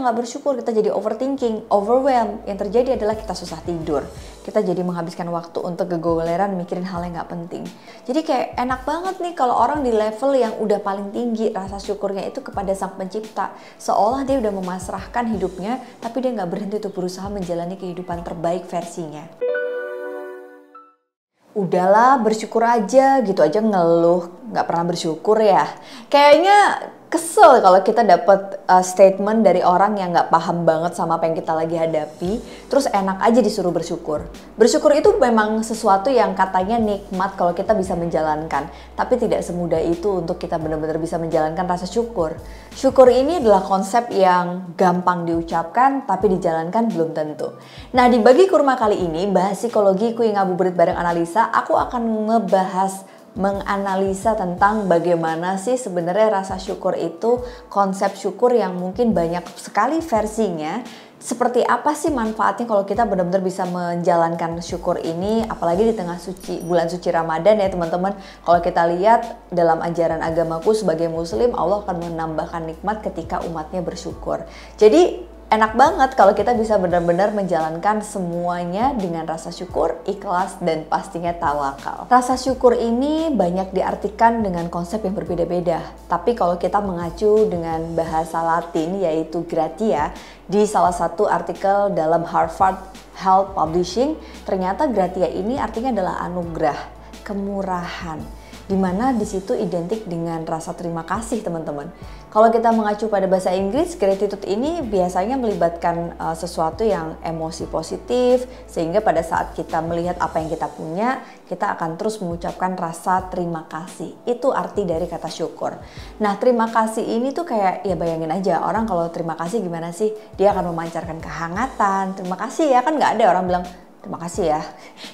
nggak bersyukur, kita jadi overthinking, overwhelmed. Yang terjadi adalah kita susah tidur. Kita jadi menghabiskan waktu untuk kegoleran mikirin hal yang nggak penting. Jadi kayak enak banget nih kalau orang di level yang udah paling tinggi rasa syukurnya itu kepada Sang Pencipta. Seolah dia udah memasrahkan hidupnya, tapi dia nggak berhenti untuk berusaha menjalani kehidupan terbaik versinya. Udahlah, bersyukur aja, gitu aja ngeluh, nggak pernah bersyukur ya. Kayaknya kesel kalau kita dapat statement dari orang yang nggak paham banget sama apa yang kita lagi hadapi, terus enak aja disuruh bersyukur. Bersyukur itu memang sesuatu yang katanya nikmat kalau kita bisa menjalankan, tapi tidak semudah itu untuk kita benar-benar bisa menjalankan rasa syukur. Syukur ini adalah konsep yang gampang diucapkan, tapi dijalankan belum tentu. Nah, di Bagi Kurma kali ini, bahas psikologi kuy ngabuburit bareng analisa, aku akan menganalisa tentang bagaimana sih sebenarnya rasa syukur itu, konsep syukur yang mungkin banyak sekali versinya. Seperti apa sih manfaatnya kalau kita benar-benar bisa menjalankan syukur ini, apalagi di tengah bulan suci Ramadan ya teman-teman. Kalau kita lihat dalam ajaran agamaku sebagai muslim, Allah akan menambahkan nikmat ketika umatnya bersyukur. Jadi enak banget kalau kita bisa benar-benar menjalankan semuanya dengan rasa syukur, ikhlas, dan pastinya tawakal. Rasa syukur ini banyak diartikan dengan konsep yang berbeda-beda. Tapi kalau kita mengacu dengan bahasa Latin yaitu gratia, di salah satu artikel dalam Harvard Health Publishing, ternyata gratia ini artinya adalah anugerah, kemurahan. Dimana di situ identik dengan rasa terima kasih teman-teman. Kalau kita mengacu pada bahasa Inggris, gratitude ini biasanya melibatkan sesuatu yang emosi positif, sehingga pada saat kita melihat apa yang kita punya, kita akan terus mengucapkan rasa terima kasih. Itu arti dari kata syukur. Nah, terima kasih ini tuh kayak, ya bayangin aja orang kalau terima kasih gimana sih? Dia akan memancarkan kehangatan. Terima kasih ya, kan nggak ada orang bilang terima kasih ya.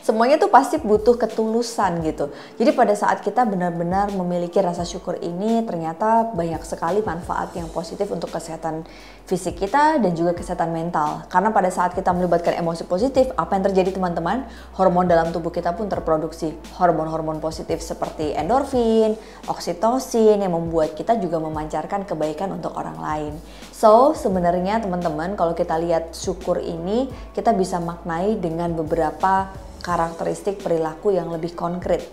Semuanya tuh pasti butuh ketulusan gitu. Jadi pada saat kita benar-benar memiliki rasa syukur ini, ternyata banyak sekali manfaat yang positif untuk kesehatan fisik kita dan juga kesehatan mental. Karena pada saat kita melibatkan emosi positif, apa yang terjadi teman-teman? Hormon dalam tubuh kita pun terproduksi. Hormon-hormon positif seperti endorfin, oksitosin yang membuat kita juga memancarkan kebaikan untuk orang lain. So, sebenarnya teman-teman kalau kita lihat syukur ini, kita bisa maknai dengan beberapa karakteristik perilaku yang lebih konkret.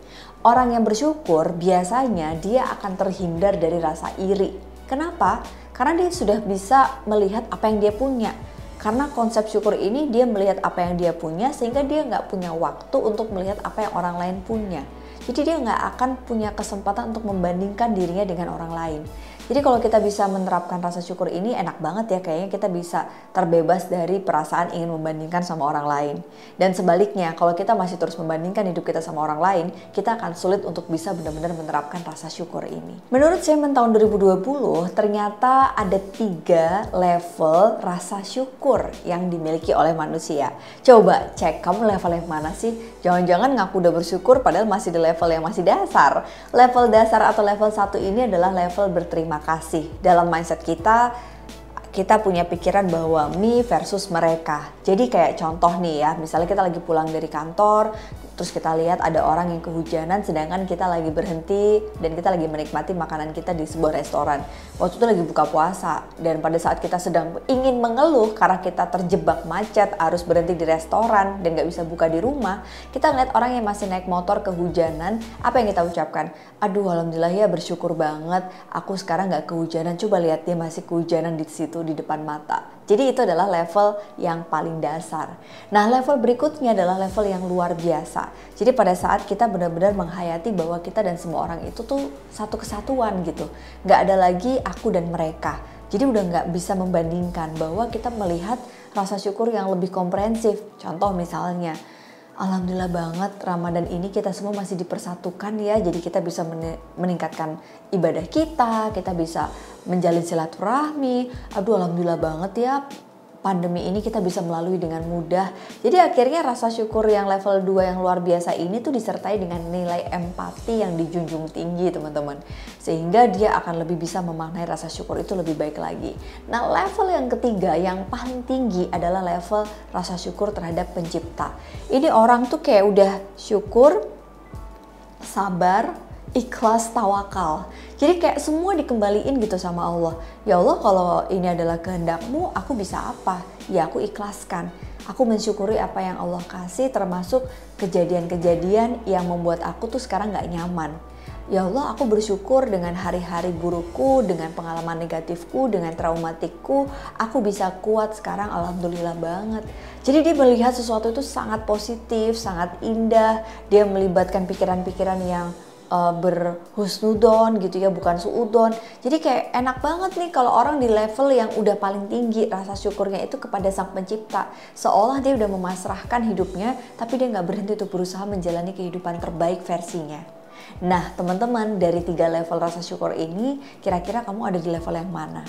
Orang yang bersyukur biasanya dia akan terhindar dari rasa iri. Kenapa? Karena dia sudah bisa melihat apa yang dia punya. Karena konsep syukur ini dia melihat apa yang dia punya sehingga dia nggak punya waktu untuk melihat apa yang orang lain punya. Jadi dia nggak akan punya kesempatan untuk membandingkan dirinya dengan orang lain. Jadi kalau kita bisa menerapkan rasa syukur ini enak banget ya, kayaknya kita bisa terbebas dari perasaan ingin membandingkan sama orang lain. Dan sebaliknya, kalau kita masih terus membandingkan hidup kita sama orang lain, kita akan sulit untuk bisa benar-benar menerapkan rasa syukur ini. Menurut Simon tahun 2020, ternyata ada 3 level rasa syukur yang dimiliki oleh manusia. Coba cek, kamu level yang mana sih? Jangan-jangan ngaku udah bersyukur padahal masih di level yang masih dasar. Level dasar atau level 1 ini adalah level berterima kasih. Dalam mindset kita punya pikiran bahwa me versus mereka. Jadi kayak contoh nih ya, misalnya kita lagi pulang dari kantor, terus kita lihat ada orang yang kehujanan sedangkan kita lagi berhenti dan kita lagi menikmati makanan kita di sebuah restoran. Waktu itu lagi buka puasa dan pada saat kita sedang ingin mengeluh karena kita terjebak macet, harus berhenti di restoran dan gak bisa buka di rumah, kita ngeliat orang yang masih naik motor kehujanan, apa yang kita ucapkan? Aduh, alhamdulillah ya, bersyukur banget, aku sekarang gak kehujanan, coba lihat dia masih kehujanan di situ di depan mata. Jadi itu adalah level yang paling dasar. Nah, level berikutnya adalah level yang luar biasa. Jadi pada saat kita benar-benar menghayati bahwa kita dan semua orang itu tuh satu kesatuan gitu. Gak ada lagi aku dan mereka. Jadi udah gak bisa membandingkan, bahwa kita melihat rasa syukur yang lebih komprehensif. Contoh misalnya, alhamdulillah banget Ramadan ini kita semua masih dipersatukan ya. Jadi kita bisa meningkatkan ibadah kita bisa menjalin silaturahmi. Aduh, alhamdulillah banget ya, pandemi ini kita bisa melalui dengan mudah. Jadi akhirnya rasa syukur yang level 2 yang luar biasa ini tuh disertai dengan nilai empati yang dijunjung tinggi teman-teman. Sehingga dia akan lebih bisa memaknai rasa syukur itu lebih baik lagi. Nah, level yang ketiga yang paling tinggi adalah level rasa syukur terhadap pencipta. Ini orang tuh kayak udah syukur, sabar, ikhlas, tawakal. Jadi kayak semua dikembaliin gitu sama Allah. Ya Allah, kalau ini adalah kehendakmu, aku bisa apa? Ya aku ikhlaskan. Aku mensyukuri apa yang Allah kasih, termasuk kejadian-kejadian yang membuat aku tuh sekarang gak nyaman. Ya Allah, aku bersyukur dengan hari-hari burukku, dengan pengalaman negatifku, dengan traumatikku, aku bisa kuat sekarang, alhamdulillah banget. Jadi dia melihat sesuatu itu sangat positif, sangat indah. Dia melibatkan pikiran-pikiran yang berhusnudon gitu ya, bukan suudon. Jadi kayak enak banget nih kalau orang di level yang udah paling tinggi rasa syukurnya itu kepada Sang Pencipta. Seolah dia udah memasrahkan hidupnya, tapi dia nggak berhenti untuk berusaha menjalani kehidupan terbaik versinya. Nah teman-teman, dari 3 level rasa syukur ini, kira-kira kamu ada di level yang mana?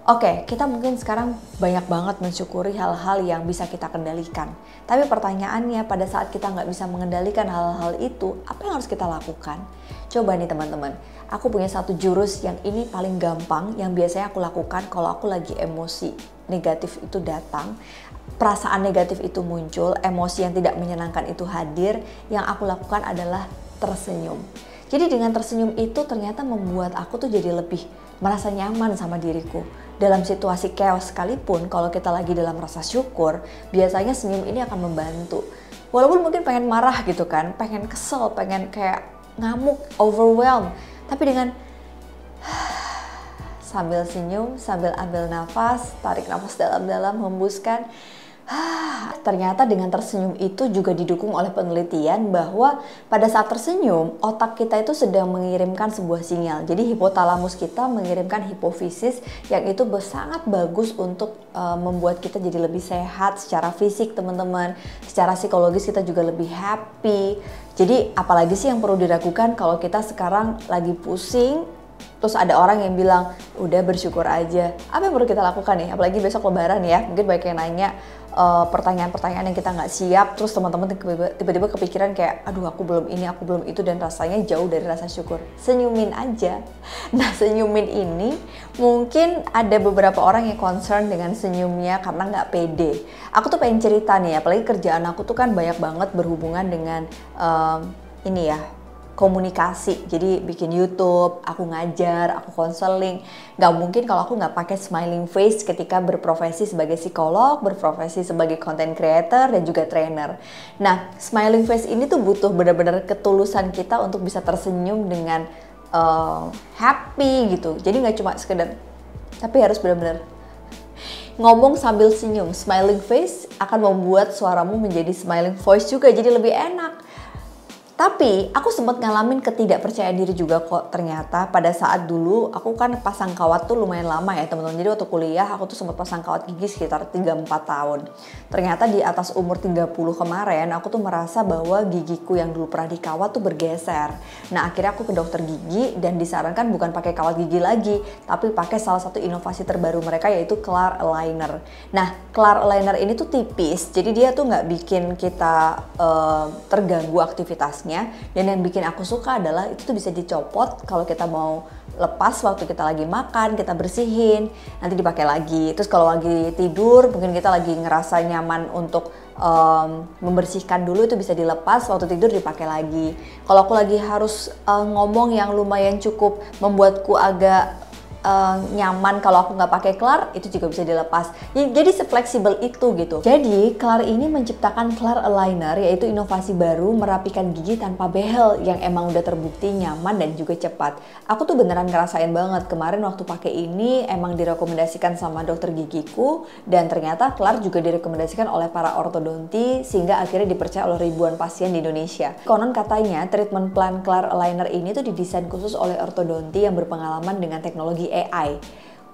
Oke, kita mungkin sekarang banyak banget mensyukuri hal-hal yang bisa kita kendalikan. Tapi pertanyaannya, pada saat kita nggak bisa mengendalikan hal-hal itu, apa yang harus kita lakukan? Coba nih teman-teman, aku punya satu jurus yang ini paling gampang, yang biasanya aku lakukan kalau aku lagi emosi negatif itu datang, perasaan negatif itu muncul, emosi yang tidak menyenangkan itu hadir, yang aku lakukan adalah tersenyum. Jadi dengan tersenyum itu ternyata membuat aku tuh jadi lebih merasa nyaman sama diriku. Dalam situasi chaos sekalipun, kalau kita lagi dalam rasa syukur, biasanya senyum ini akan membantu. Walaupun mungkin pengen marah gitu kan, pengen kesel, pengen kayak ngamuk, overwhelmed. Tapi dengan sambil senyum, sambil ambil nafas, tarik nafas dalam-dalam, hembuskan. Ternyata dengan tersenyum itu juga didukung oleh penelitian bahwa pada saat tersenyum, otak kita itu sedang mengirimkan sebuah sinyal. Jadi hipotalamus kita mengirimkan hipofisis yang itu sangat bagus untuk membuat kita jadi lebih sehat secara fisik teman-teman. Secara psikologis kita juga lebih happy. Jadi apalagi sih yang perlu diragukan kalau kita sekarang lagi pusing, terus ada orang yang bilang, udah bersyukur aja. Apa yang perlu kita lakukan nih? Apalagi besok lebaran ya, mungkin banyak yang nanya pertanyaan-pertanyaan yang kita nggak siap. Terus teman-teman tiba-tiba kepikiran kayak, aduh aku belum ini, aku belum itu, dan rasanya jauh dari rasa syukur. Senyumin aja. Nah senyumin ini, mungkin ada beberapa orang yang concern dengan senyumnya karena nggak pede. Aku tuh pengen cerita nih, apalagi kerjaan aku tuh kan banyak banget berhubungan dengan ini ya, komunikasi. Jadi bikin YouTube, aku ngajar, aku konseling. Gak mungkin kalau aku gak pakai smiling face ketika berprofesi sebagai psikolog, berprofesi sebagai content creator, dan juga trainer. Nah, smiling face ini tuh butuh benar-benar ketulusan kita untuk bisa tersenyum dengan happy gitu. Jadi gak cuma sekedar, tapi harus benar-benar ngomong sambil senyum. Smiling face akan membuat suaramu menjadi smiling voice juga, jadi lebih enak. Tapi aku sempat ngalamin ketidakpercayaan diri juga kok ternyata pada saat dulu aku kan pasang kawat tuh lumayan lama ya teman-teman. Jadi waktu kuliah aku tuh sempat pasang kawat gigi sekitar 3-4 tahun. Ternyata di atas umur 30 kemarin aku tuh merasa bahwa gigiku yang dulu pernah dikawat tuh bergeser. Nah akhirnya aku ke dokter gigi dan disarankan bukan pakai kawat gigi lagi, tapi pakai salah satu inovasi terbaru mereka yaitu Klar Aligner. Nah Klar Aligner ini tuh tipis, jadi dia tuh nggak bikin kita terganggu aktivitasnya. Dan yang bikin aku suka adalah itu tuh bisa dicopot kalau kita mau lepas waktu kita lagi makan, kita bersihin, nanti dipakai lagi. Terus kalau lagi tidur, mungkin kita lagi ngerasa nyaman untuk membersihkan dulu, itu bisa dilepas, waktu tidur dipakai lagi. Kalau aku lagi harus ngomong yang lumayan cukup membuatku agak nyaman kalau aku nggak pakai Klar, itu juga bisa dilepas. Jadi sefleksibel itu gitu. Jadi Klar ini menciptakan Klar Aligner, yaitu inovasi baru merapikan gigi tanpa behel yang emang udah terbukti nyaman dan juga cepat. Aku tuh beneran ngerasain banget kemarin waktu pakai ini, emang direkomendasikan sama dokter gigiku, dan ternyata Klar juga direkomendasikan oleh para ortodonti sehingga akhirnya dipercaya oleh ribuan pasien di Indonesia. Konon katanya treatment plan Klar Aligner ini tuh didesain khusus oleh ortodonti yang berpengalaman dengan teknologi AI.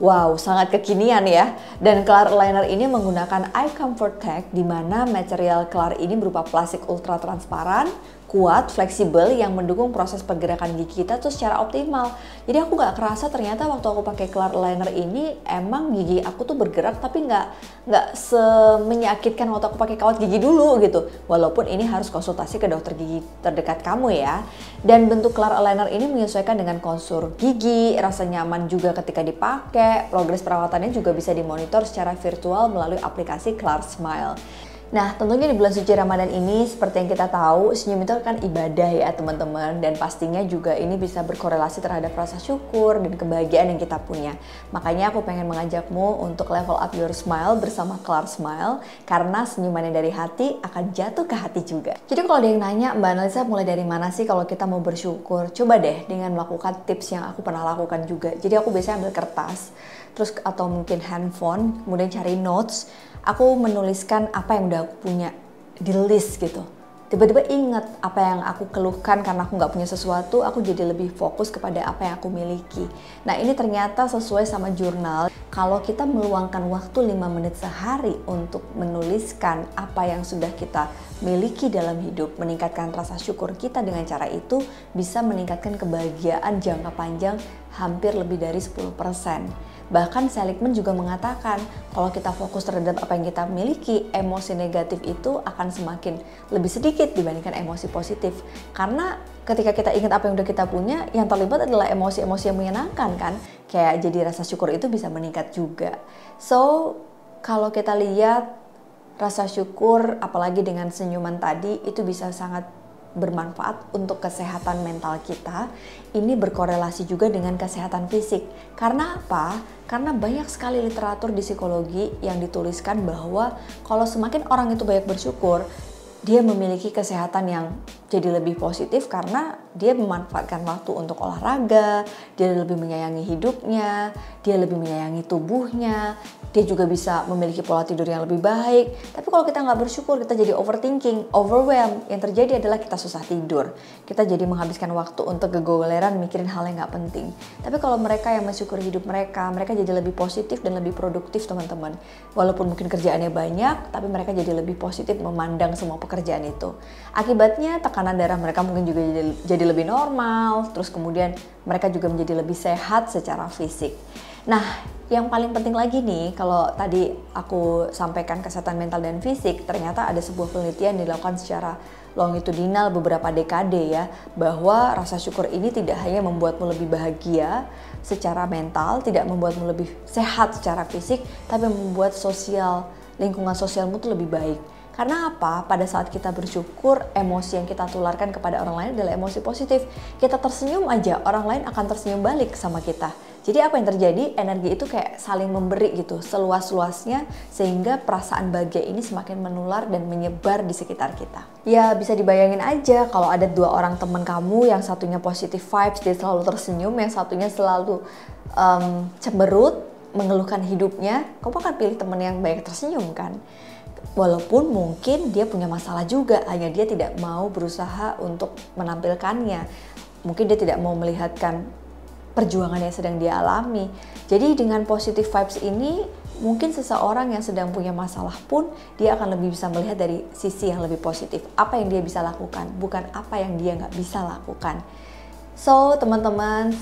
Wow, sangat kekinian ya. Dan Klar Aligner ini menggunakan Eye Comfort Tech, di mana material Klar ini berupa plastik ultra transparan, kuat, fleksibel, yang mendukung proses pergerakan gigi kita tuh secara optimal. Jadi aku gak kerasa ternyata waktu aku pakai Klar Aligner ini emang gigi aku tuh bergerak, tapi nggak semenyakitkan waktu aku pakai kawat gigi dulu gitu. Walaupun ini harus konsultasi ke dokter gigi terdekat kamu ya. Dan bentuk Klar Aligner ini menyesuaikan dengan kontur gigi, rasa nyaman juga ketika dipakai. Progres perawatannya juga bisa dimonitor secara virtual melalui aplikasi Klar Smile. Nah, tentunya di bulan suci Ramadan ini seperti yang kita tahu, senyum itu kan ibadah ya teman-teman, dan pastinya juga ini bisa berkorelasi terhadap rasa syukur dan kebahagiaan yang kita punya. Makanya aku pengen mengajakmu untuk level up your smile bersama Klar Smile, karena senyuman yang dari hati akan jatuh ke hati juga. Jadi kalau ada yang nanya, Mbak Analisa mulai dari mana sih kalau kita mau bersyukur? Coba deh dengan melakukan tips yang aku pernah lakukan juga. Jadi aku biasanya ambil kertas, terus atau mungkin handphone, kemudian cari notes. Aku menuliskan apa yang udah aku punya di list gitu. Tiba-tiba ingat apa yang aku keluhkan karena aku nggak punya sesuatu, aku jadi lebih fokus kepada apa yang aku miliki. Nah ini ternyata sesuai sama jurnal. Kalau kita meluangkan waktu 5 menit sehari untuk menuliskan apa yang sudah kita miliki dalam hidup, meningkatkan rasa syukur kita dengan cara itu, bisa meningkatkan kebahagiaan jangka panjang hampir lebih dari 10%. Bahkan Seligman juga mengatakan kalau kita fokus terhadap apa yang kita miliki, emosi negatif itu akan semakin lebih sedikit dibandingkan emosi positif. Karena ketika kita ingat apa yang udah kita punya, yang terlibat adalah emosi-emosi yang menyenangkan kan. Kayak jadi rasa syukur itu bisa meningkat juga. So, kalau kita lihat rasa syukur apalagi dengan senyuman tadi itu bisa sangat bermanfaat untuk kesehatan mental kita. Ini berkorelasi juga dengan kesehatan fisik. Karena apa? Karena banyak sekali literatur di psikologi yang dituliskan bahwa kalau semakin orang itu banyak bersyukur, dia memiliki kesehatan yang jadi lebih positif karena dia memanfaatkan waktu untuk olahraga, dia lebih menyayangi hidupnya, dia lebih menyayangi tubuhnya, dia juga bisa memiliki pola tidur yang lebih baik. Tapi kalau kita nggak bersyukur, kita jadi overthinking, overwhelmed. Yang terjadi adalah kita susah tidur. Kita jadi menghabiskan waktu untuk kegoleran mikirin hal yang nggak penting. Tapi kalau mereka yang mensyukuri hidup mereka, mereka jadi lebih positif dan lebih produktif teman-teman. Walaupun mungkin kerjaannya banyak, tapi mereka jadi lebih positif memandang semua pekerjaan itu. Akibatnya tekanan darah mereka mungkin juga jadi lebih normal, terus kemudian mereka juga menjadi lebih sehat secara fisik. Nah, yang paling penting lagi nih, kalau tadi aku sampaikan kesehatan mental dan fisik, ternyata ada sebuah penelitian dilakukan secara longitudinal beberapa dekade ya, bahwa rasa syukur ini tidak hanya membuatmu lebih bahagia secara mental, tidak membuatmu lebih sehat secara fisik, tapi membuat lingkungan sosialmu tuh lebih baik. Karena apa? Pada saat kita bersyukur, emosi yang kita tularkan kepada orang lain adalah emosi positif. Kita tersenyum aja, orang lain akan tersenyum balik sama kita. Jadi apa yang terjadi? Energi itu kayak saling memberi gitu, seluas-luasnya, sehingga perasaan bahagia ini semakin menular dan menyebar di sekitar kita. Ya bisa dibayangin aja kalau ada 2 orang teman kamu, yang satunya positive vibes, dia selalu tersenyum, yang satunya selalu cemberut, mengeluhkan hidupnya, kamu akan pilih teman yang banyak tersenyum kan? Walaupun mungkin dia punya masalah juga, hanya dia tidak mau berusaha untuk menampilkannya. Mungkin dia tidak mau melihatkan perjuangan yang sedang dia alami. Jadi dengan positive vibes ini, mungkin seseorang yang sedang punya masalah pun, dia akan lebih bisa melihat dari sisi yang lebih positif. Apa yang dia bisa lakukan, bukan apa yang dia nggak bisa lakukan. So teman-teman,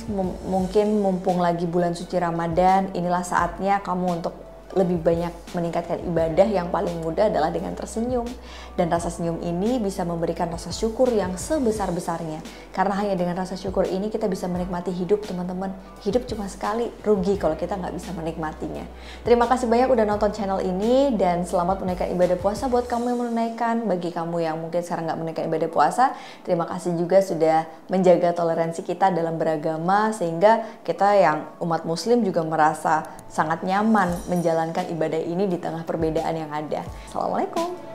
mungkin mumpung lagi bulan suci Ramadan, inilah saatnya kamu untuk lebih banyak meningkatkan ibadah. Yang paling mudah adalah dengan tersenyum. Dan rasa senyum ini bisa memberikan rasa syukur yang sebesar-besarnya. Karena hanya dengan rasa syukur ini kita bisa menikmati hidup teman-teman. Hidup cuma sekali, rugi kalau kita nggak bisa menikmatinya. Terima kasih banyak udah nonton channel ini, dan selamat menunaikan ibadah puasa buat kamu yang menunaikan. Bagi kamu yang mungkin sekarang nggak menunaikan ibadah puasa, terima kasih juga sudah menjaga toleransi kita dalam beragama, sehingga kita yang umat muslim juga merasa sangat nyaman menjalankan ibadah ini di tengah perbedaan yang ada. Assalamualaikum.